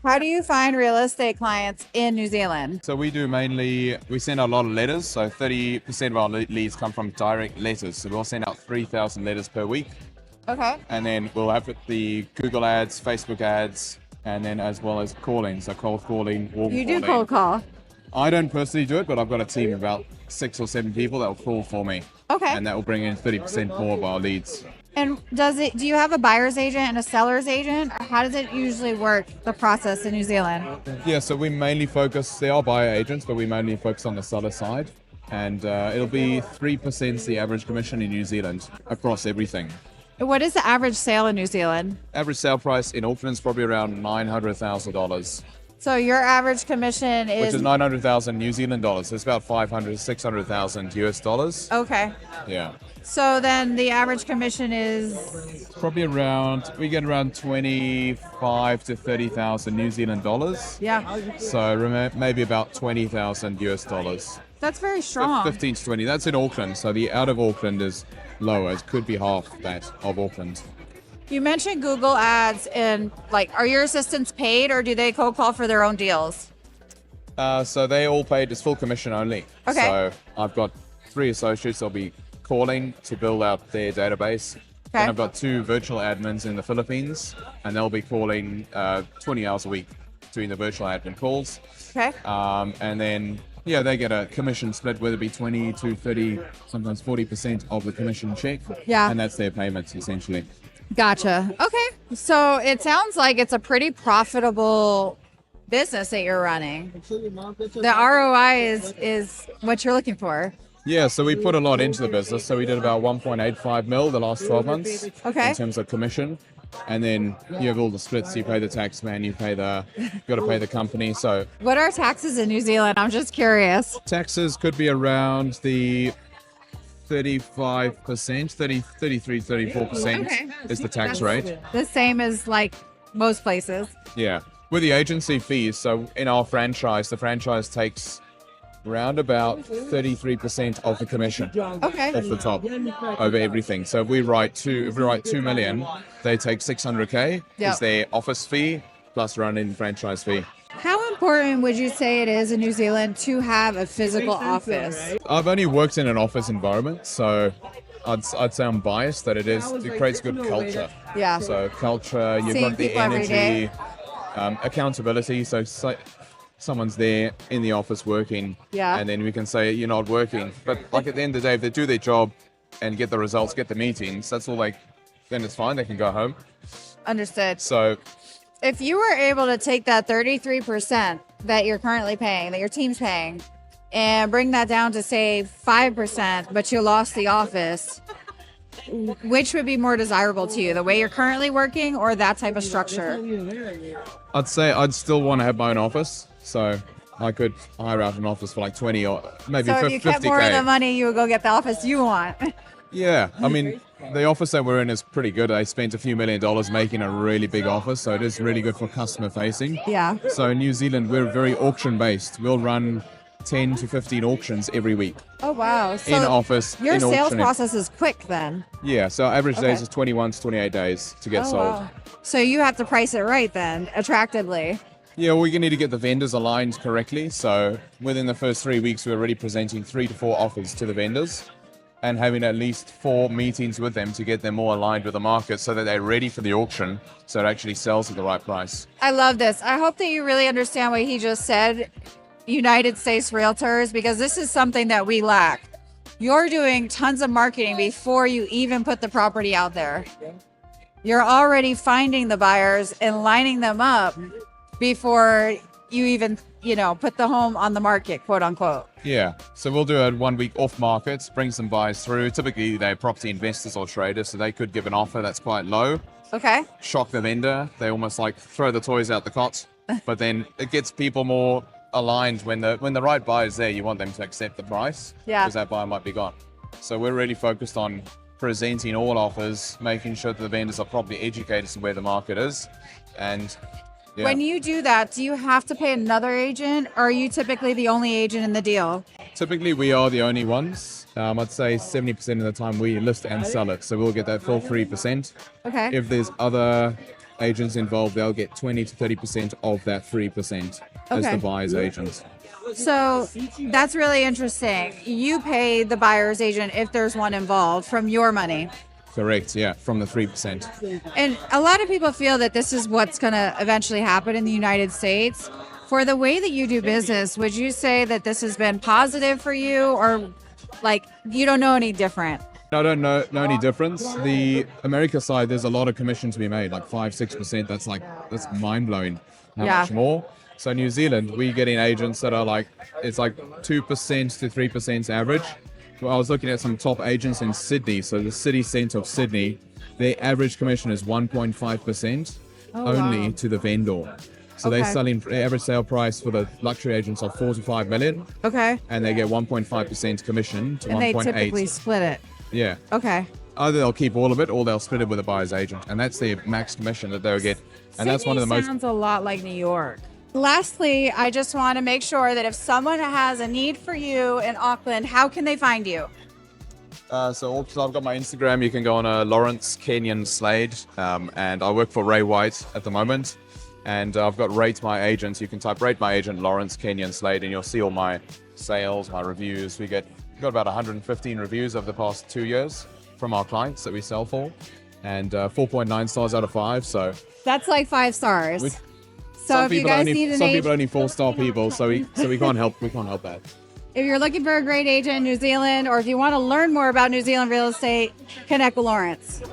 How do you find real estate clients in New Zealand? So we send out a lot of letters. So 30% of our leads come from direct letters. So we'll send out 3,000 letters per week. Okay. And then we'll have the Google ads, Facebook ads, and then as well as calling. So cold calling, warm You calling. do cold call. I don't personally do it, but I've got a team of about 6 or 7 people that will call for me. Okay. And that will bring in 30% more of our leads. And do you have a buyer's agent and a seller's agent? Or how does it usually work, the process in New Zealand? Yeah, so we mainly focus, they are buyer agents, but we mainly focus on the seller side. And it'll be 3% the average commission in New Zealand across everything. What is the average sale in New Zealand? Average sale price in Auckland is probably around $900,000, So your average commission which is 900,000 New Zealand dollars. It's about 500, 600,000 US dollars. Okay. Yeah. So then the average commission is Probably we get around 25 to 30,000 New Zealand dollars. yeah. So maybe about 20,000 US dollars. That's very strong. 15 to 20. That's in Auckland. So the out of Auckland is lower. It could be half that of Auckland. You mentioned Google ads and are your assistants paid or do they cold call for their own deals? So they all paid as full commission only. Okay. So I've got 3 associates that'll be calling to build out their database. Okay. And I've got 2 virtual admins in the Philippines, and they'll be calling 20 hours a week doing the virtual admin calls. Okay. And then, yeah, they get a commission split, whether it be 20 to 30, sometimes 40% of the commission check. Yeah. And that's their payments, essentially. Gotcha. Okay. So it sounds like it's a pretty profitable business that you're running. The ROI is what you're looking for. Yeah, so we put a lot into the business. So we did about 1.85 mil the last 12 months Okay. in terms of commission. And then you have all the splits. You pay the tax man, you got to pay the company. So What are taxes in New Zealand? I'm just curious. taxes could be around the 35%, 33, 34% Okay. is the tax rate. The same as most places. Yeah. With the agency fees, so in our franchise, the franchise takes round about 33% of the commission Okay. off the top over everything. So if we write 2 million, they take 600K Yep. is their office fee plus running franchise fee. How important would you say it is in New Zealand to have a physical office? I've only worked in an office environment, so I'd say I'm biased that it creates good culture. Yeah. So culture, you've Seeing got the people every day. energy, accountability. So someone's there in the office working, Yeah. and then we can say you're not working. But at the end of the day, if they do their job and get the results, get the meetings, that's all then it's fine. They can go home. Understood. So If you were able to take that 33% that you're currently paying, that your team's paying, and bring that down to say 5%, but you lost the office, which would be more desirable to you, the way you're currently working or that type of structure? I'd say I'd still want to have my own office. So I could hire out an office for like 20 or maybe So if 50K. you kept more of the money, you would go get the office you want. Yeah, I mean, the office that we're in is pretty good. They spent a few $1 million making a really big office, so it is really good for customer facing. Yeah. So in New Zealand, we're very auction based. We'll run 10 to 15 auctions every week Oh, wow. So in office. your in sales auctioning. process is quick then. Yeah, so average days Okay. is 21 to 28 days to get Oh, sold. wow. So you have to price it right then, attractively. Yeah, we need to get the vendors aligned correctly. So within the first 3 weeks, we're already presenting 3 to 4 offers to the vendors and having at least 4 meetings with them to get them more aligned with the market so that they're ready for the auction so it actually sells at the right price. I love this. I hope that you really understand what he just said, United States Realtors, because this is something that we lack. You're doing tons of marketing before you even put the property out there. You're already finding the buyers and lining them up before you even, put the home on the market, quote unquote. Yeah, so we'll do a 1 week off market, bring some buyers through. Typically, they're property investors or traders, so they could give an offer that's quite low, Okay. shock the vendor. They almost like throw the toys out the cot, but then it gets people more aligned when the right buyer's there. You want them to accept the price Yeah. because that buyer might be gone. So we're really focused on presenting all offers, making sure that the vendors are properly educated to where the market is, and yeah. When you do that, do you have to pay another agent or are you typically the only agent in the deal? Typically, we are the only ones. I'd say 70% of the time we list and sell it, so we'll get that full 3%. Okay. If there's other agents involved, they'll get 20 to 30% of that 3% as Okay. the buyer's agent. So that's really interesting. You pay the buyer's agent if there's one involved from your money. Correct, yeah, from the 3%. And a lot of people feel that this is what's going to eventually happen in the United States. For the way that you do business, would you say that this has been positive for you, or like you don't know any different? I don't know any difference. The America side, there's a lot of commission to be made, like 5-6%. That's mind blowing. How Yeah. much more? So New Zealand, we getting agents that are like, it's like 2% to 3% average. Well, I was looking at some top agents in Sydney. So the city centre of Sydney, their average commission is 1.5% only wow. to the vendor. So Okay. they're selling, the average sale price for the luxury agents are 4 to 5 million, Okay. and they get 1.5% commission to And they 1.8. typically split it. Yeah. Okay. Either they'll keep all of it or they'll split it with a buyer's agent. And that's their max commission that they'll get. And that's one of the most. Sounds a lot like New York. Lastly, I just want to make sure that if someone has a need for you in Auckland, how can they find you? So I've got my Instagram. You can go on Lawrence Kenyon Slade. And I work for Ray White at the moment. And I've got Rate My Agent. You can type Rate My Agent Lawrence Kenyon Slade and you'll see all my sales, my reviews. We got about 115 reviews over the past 2 years from our clients that we sell for. And 4.9 stars out of 5. So That's like 5 stars. With- So some if you people guys only, need an some agent, people only 4-star people. So we can't help that. if you're looking for a great agent in New Zealand, or if you want to learn more about New Zealand real estate, connect with Lawrence.